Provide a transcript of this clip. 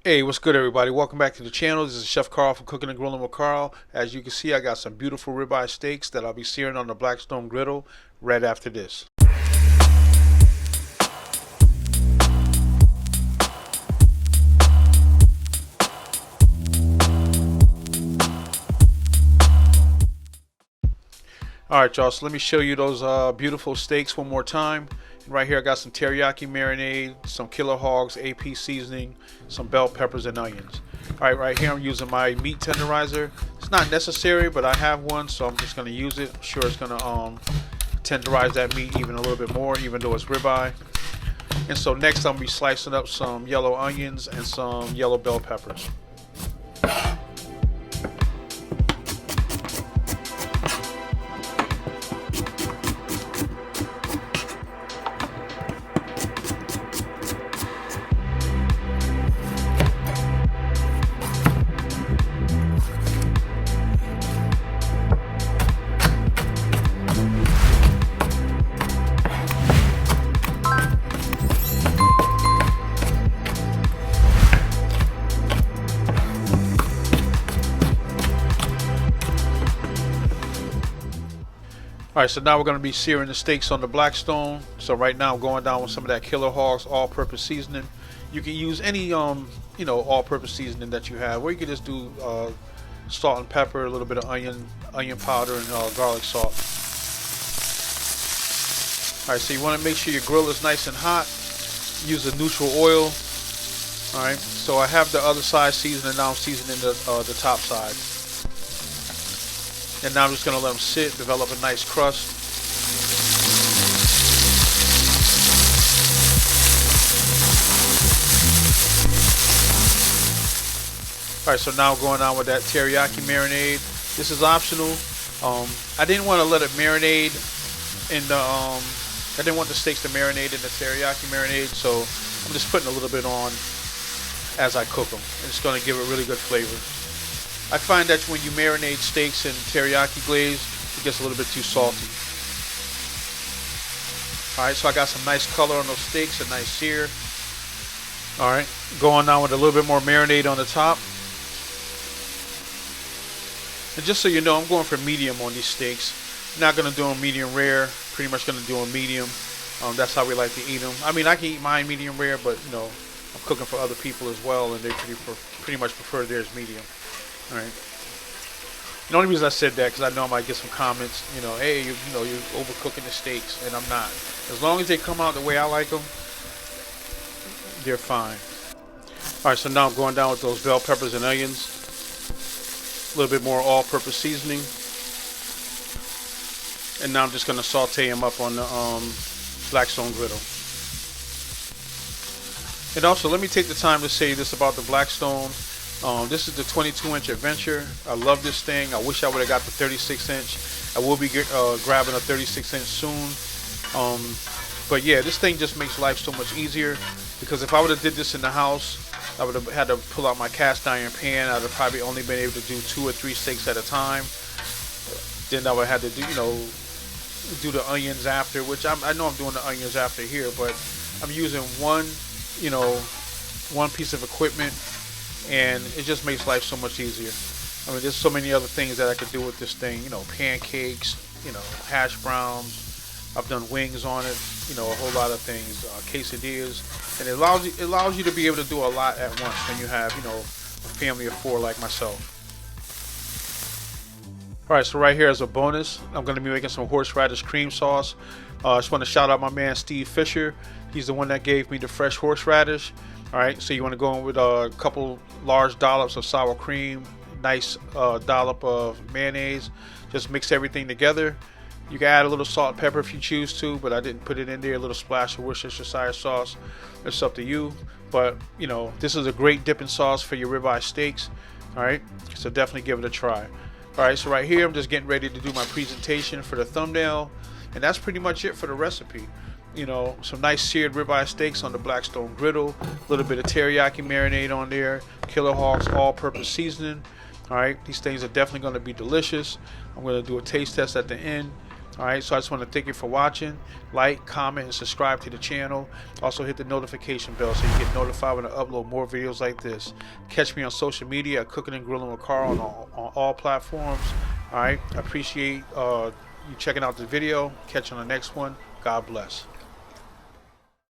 Hey, what's good, everybody? Welcome back to the channel. This is Chef Karl from Cooking and Grilling with Karl. As you can see, I got some beautiful ribeye steaks that I'll be searing on the Blackstone Griddle right after this. Alright, y'all, so let me show you those beautiful steaks one more time. And right here, I got some teriyaki marinade, some killer hogs, AP seasoning, some bell peppers, and onions. Alright, right here, I'm using my meat tenderizer. It's not necessary, but I have one, so I'm just going to use it. I'm sure it's going to tenderize that meat even a little bit more, even though it's ribeye. And so next, I'm going to be slicing up some yellow onions and some yellow bell peppers. Alright, so now we're going to be searing the steaks on the Blackstone. So right now I'm going down with some of that Killer Hogs all-purpose seasoning. You can use any all-purpose seasoning that you have, or you can just do salt and pepper, a little bit of onion powder, and garlic salt. Alright, so you want to make sure your grill is nice and hot. Use a neutral oil. Alright, so I have the other side seasoned, and now I'm seasoning the top side. And now I'm just going to let them sit, develop a nice crust. Alright, so now going on with that teriyaki marinade. This is optional. I didn't want to let it marinate in the, I didn't want the steaks to marinate in the teriyaki marinade, so I'm just putting a little bit on as I cook them. And it's going to give it really good flavor. I find that when you marinate steaks in teriyaki glaze, it gets a little bit too salty. Alright, so I got some nice color on those steaks, a nice sear. Alright, going on with a little bit more marinade on the top. And just so you know, I'm going for medium on these steaks. I'm not going to do them medium rare, pretty much going to do them medium. That's how we like to eat them. I mean, I can eat mine medium rare, but you know, I'm cooking for other people as well, and they pretty much prefer theirs medium. Alright. The only reason I said that because I know I might get some comments, hey, you're overcooking the steaks, and I'm not. As long as they come out the way I like them, they're fine. Alright, so now I'm going down with those bell peppers and onions. A little bit more all-purpose seasoning. And now I'm just going to saute them up on the Blackstone Griddle. And also, let me take the time to say this about the Blackstone. This is the 22-inch Adventure. I love this thing. I wish I would have got the 36-inch. I will be grabbing a 36-inch soon. But yeah, this thing just makes life so much easier. Because if I would have did this in the house, I would have had to pull out my cast iron pan. I would have probably only been able to do 2 or 3 steaks at a time. Then I would have had to do the onions after, which I know I'm doing the onions after here, but I'm using one piece of equipment. And it just makes life so much easier. I mean, there's so many other things that I could do with this thing. Pancakes, hash browns. I've done wings on it. A whole lot of things. Quesadillas. And it allows you to be able to do a lot at once when you have, a family of 4 like myself. Alright, so right here as a bonus, I'm going to be making some horseradish cream sauce. I just want to shout out my man Steve Fisher. He's the one that gave me the fresh horseradish. Alright, so you want to go in with a couple large dollops of sour cream, nice dollop of mayonnaise. Just mix everything together. You can add a little salt and pepper if you choose to, but I didn't put it in there. A little splash of worcestershire sauce. It's up to you. But, this is a great dipping sauce for your ribeye steaks. Alright, so definitely give it a try. Alright, so right here I'm just getting ready to do my presentation for the thumbnail. And that's pretty much it for the recipe. Some nice seared ribeye steaks on the Blackstone Griddle, a little bit of teriyaki marinade on there, Killer Hogs all-purpose seasoning. Alright, these things are definitely going to be delicious. I'm going to do a taste test at the end. Alright, so I just want to thank you for watching. Like, comment, and subscribe to the channel. Also hit the notification bell so you get notified when I upload more videos like this. Catch me on social media at Cooking and Grilling with Karl on all platforms. Alright, I appreciate you checking out the video. Catch you on the next one. God bless.